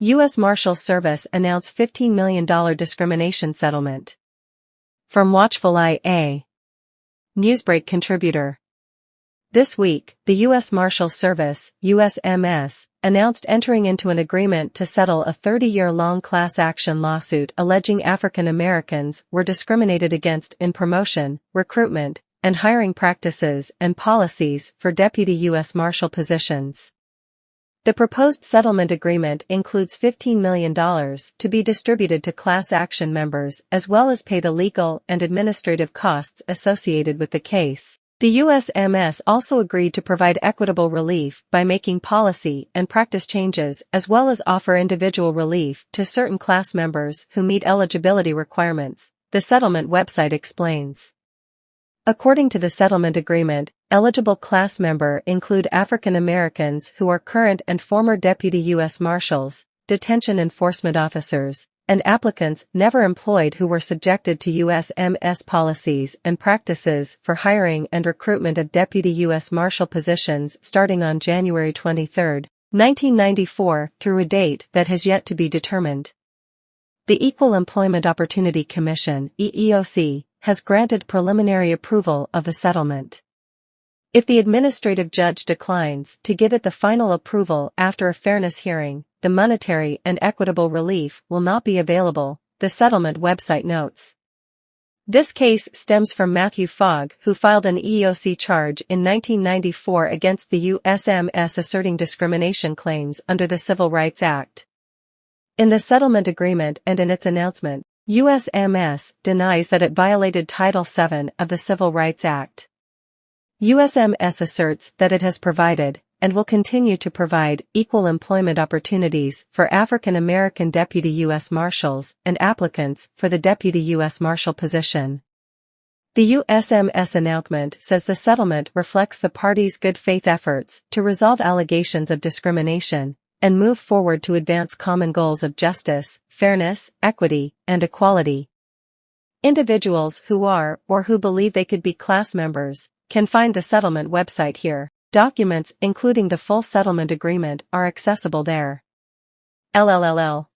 U.S. Marshals Service announced $15 million discrimination settlement. From Watchful Eye A. Newsbreak contributor. This week, the U.S. Marshals Service, USMS, announced entering into an agreement to settle a 30-year-long class action lawsuit alleging African Americans were discriminated against in promotion, recruitment, and hiring practices and policies for Deputy U.S. Marshal positions. The proposed settlement agreement includes $15 million to be distributed to class action members as well as pay the legal and administrative costs associated with the case. The USMS also agreed to provide equitable relief by making policy and practice changes as well as offer individual relief to certain class members who meet eligibility requirements, the settlement website explains. According to the settlement agreement, eligible class members include African Americans who are current and former Deputy U.S. Marshals, detention enforcement officers, and applicants never employed who were subjected to USMS policies and practices for hiring and recruitment of Deputy U.S. Marshal positions starting on January 23, 1994 through a date that has yet to be determined. The Equal Employment Opportunity Commission, EEOC, has granted preliminary approval of the settlement. If the administrative judge declines to give it the final approval after a fairness hearing, the monetary and equitable relief will not be available, the settlement website notes. This case stems from Matthew Fogg, who filed an EEOC charge in 1994 against the USMS asserting discrimination claims under the Civil Rights Act. In the settlement agreement and in its announcement, USMS denies that it violated Title VII of the Civil Rights Act. USMS asserts that it has provided, and will continue to provide, equal employment opportunities for African American Deputy U.S. Marshals and applicants for the Deputy U.S. Marshal position. The USMS announcement says the settlement reflects the parties' good faith efforts to resolve allegations of discrimination and move forward to advance common goals of justice, fairness, equity, and equality. Individuals who are or who believe they could be class members can find the settlement website here. Documents including the full settlement agreement are accessible there. LLLL.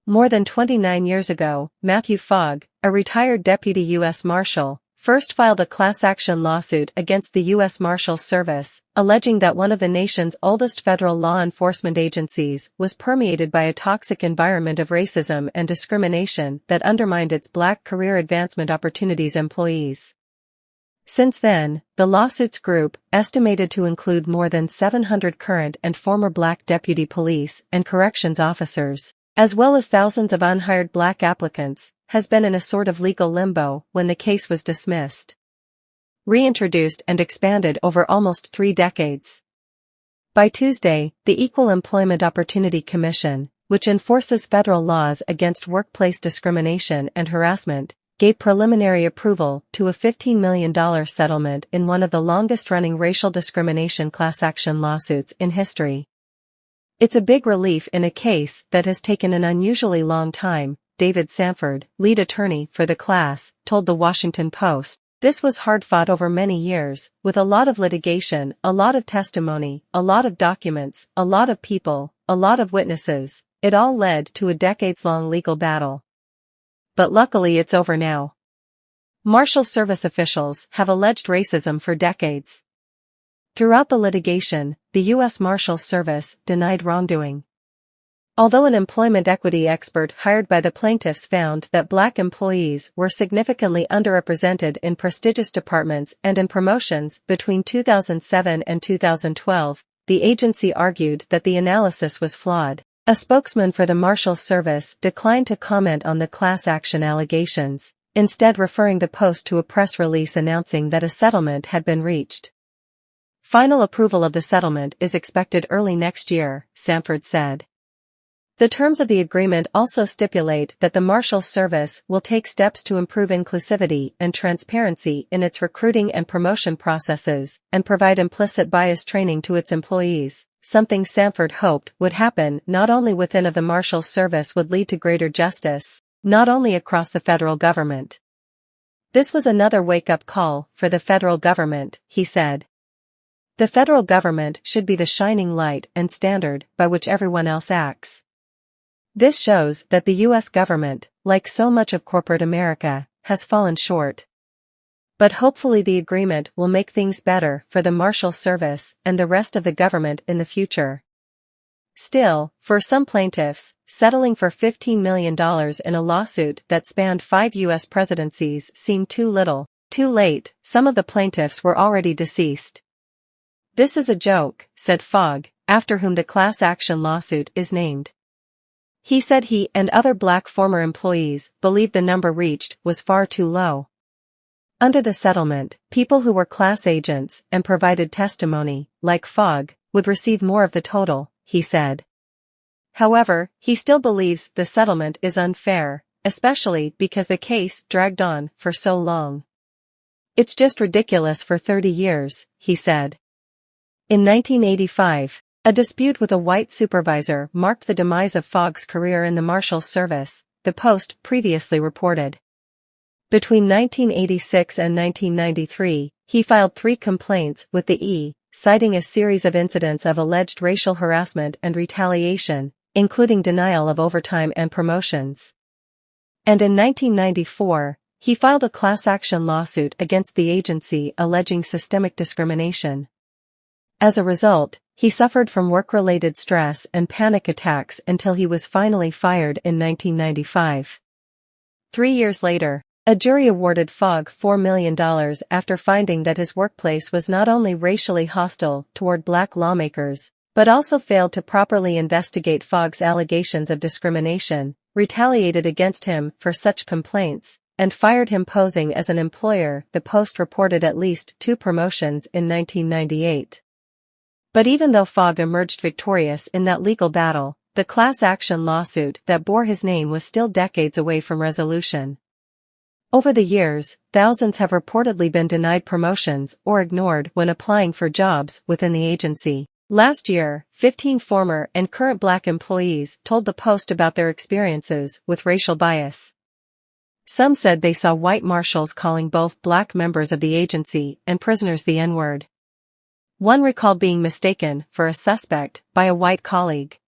More than 29 years ago, Matthew Fogg, a retired Deputy U.S. Marshal, first filed a class action lawsuit against the U.S. Marshals Service, alleging that one of the nation's oldest federal law enforcement agencies was permeated by a toxic environment of racism and discrimination that undermined its black career advancement opportunities employees. Since then, the lawsuits group, estimated to include more than 700 current and former black deputy police and corrections officers, as well as thousands of unhired black applicants, has been in a sort of legal limbo when the case was dismissed. Reintroduced and expanded over almost 3 decades. By Tuesday, the Equal Employment Opportunity Commission, which enforces federal laws against workplace discrimination and harassment, gave preliminary approval to a $15 million settlement in one of the longest-running racial discrimination class action lawsuits in history. It's a big relief in a case that has taken an unusually long time, David Sanford, lead attorney for the class, told the Washington Post. This was hard-fought over many years, with a lot of litigation, a lot of testimony, a lot of documents, a lot of people, a lot of witnesses. It all led to a decades-long legal battle. But luckily it's over now. Marshal Service officials have alleged racism for decades. Throughout the litigation, the U.S. Marshals Service denied wrongdoing. Although an employment equity expert hired by the plaintiffs found that black employees were significantly underrepresented in prestigious departments and in promotions between 2007 and 2012, the agency argued that the analysis was flawed. A spokesman for the Marshals Service declined to comment on the class action allegations, instead referring the Post to a press release announcing that a settlement had been reached. Final approval of the settlement is expected early next year, Sanford said. The terms of the agreement also stipulate that the Marshals Service will take steps to improve inclusivity and transparency in its recruiting and promotion processes and provide implicit bias training to its employees, something Sanford hoped would happen not only within the Marshals Service would lead to greater justice, not only across the federal government. This was another wake-up call for the federal government, he said. The federal government should be the shining light and standard by which everyone else acts. This shows that the U.S. government, like so much of corporate America, has fallen short. But hopefully the agreement will make things better for the Marshals Service and the rest of the government in the future. Still, for some plaintiffs, settling for $15 million in a lawsuit that spanned 5 U.S. presidencies seemed too little. Too late, some of the plaintiffs were already deceased. "This is a joke," said Fogg, after whom the class action lawsuit is named. He said he and other black former employees believed the number reached was far too low. Under the settlement, people who were class agents and provided testimony, like Fogg, would receive more of the total, he said. However, he still believes the settlement is unfair, especially because the case dragged on for so long. "It's just ridiculous for 30 years, he said. In 1985, a dispute with a white supervisor marked the demise of Fogg's career in the Marshals Service, the Post previously reported. Between 1986 and 1993, he filed 3 complaints with the E, citing a series of incidents of alleged racial harassment and retaliation, including denial of overtime and promotions. And in 1994, he filed a class action lawsuit against the agency alleging systemic discrimination. As a result, he suffered from work-related stress and panic attacks until he was finally fired in 1995. 3 years later, a jury awarded Fogg $4 million after finding that his workplace was not only racially hostile toward black lawmakers, but also failed to properly investigate Fogg's allegations of discrimination, retaliated against him for such complaints, and fired him posing as an employer. The Post reported at least 2 promotions in 1998. But even though Fogg emerged victorious in that legal battle, the class action lawsuit that bore his name was still decades away from resolution. Over the years, thousands have reportedly been denied promotions or ignored when applying for jobs within the agency. Last year, 15 former and current black employees told the Post about their experiences with racial bias. Some said they saw white marshals calling both black members of the agency and prisoners the N-word. One recalled being mistaken for a suspect by a white colleague.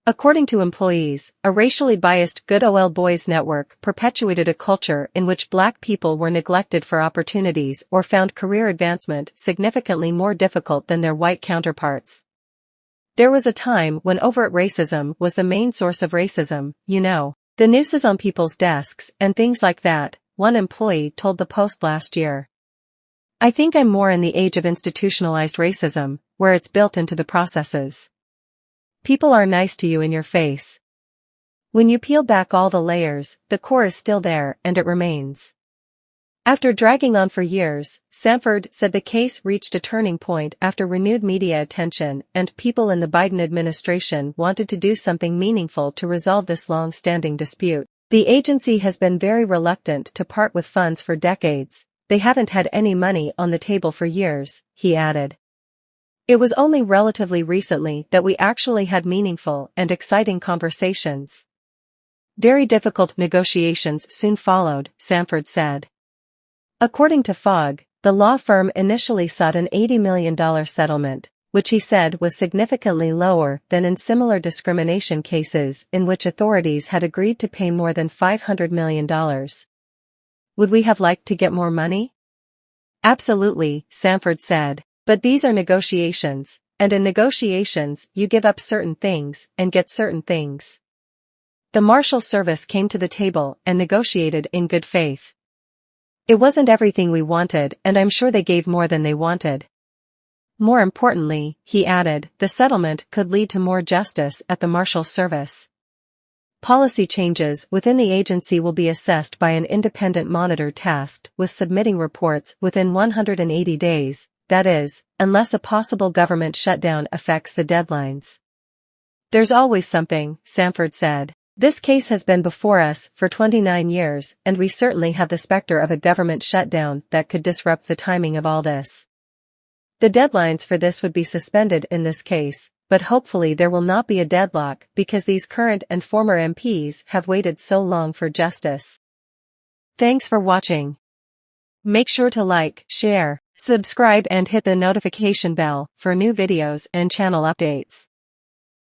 According to employees, a racially biased Good Old Boys network perpetuated a culture in which black people were neglected for opportunities or found career advancement significantly more difficult than their white counterparts. "There was a time when overt racism was the main source of racism, you know, the nooses on people's desks and things like that," one employee told the Post last year. "I think I'm more in the age of institutionalized racism, where it's built into the processes. People are nice to you in your face. When you peel back all the layers, the core is still there and it remains." After dragging on for years, Sanford said the case reached a turning point after renewed media attention and people in the Biden administration wanted to do something meaningful to resolve this long-standing dispute. "The agency has been very reluctant to part with funds for decades. They haven't had any money on the table for years," he added. "It was only relatively recently that we actually had meaningful and exciting conversations. Very difficult negotiations soon followed," Sanford said. According to Fogg, the law firm initially sought an $80 million settlement, which he said was significantly lower than in similar discrimination cases in which authorities had agreed to pay more than $500 million. "Would we have liked to get more money?" "Absolutely," Sanford said. "But these are negotiations, and in negotiations you give up certain things and get certain things." The Marshal Service came to the table and negotiated in good faith. "It wasn't everything we wanted, and I'm sure they gave more than they wanted. More importantly," he added, "the settlement could lead to more justice at the Marshal Service. Policy changes within the agency will be assessed by an independent monitor tasked with submitting reports within 180 days. That is, unless a possible government shutdown affects the deadlines." "There's always something," Sanford said. "This case has been before us for 29 years, and we certainly have the specter of a government shutdown that could disrupt the timing of all this. The deadlines for this would be suspended in this case, but hopefully there will not be a deadlock because these current and former MPs have waited so long for justice." Thanks for watching. Make sure to like, share, subscribe and hit the notification bell for new videos and channel updates.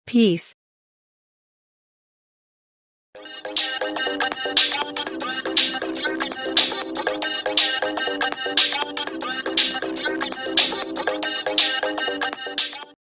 Peace.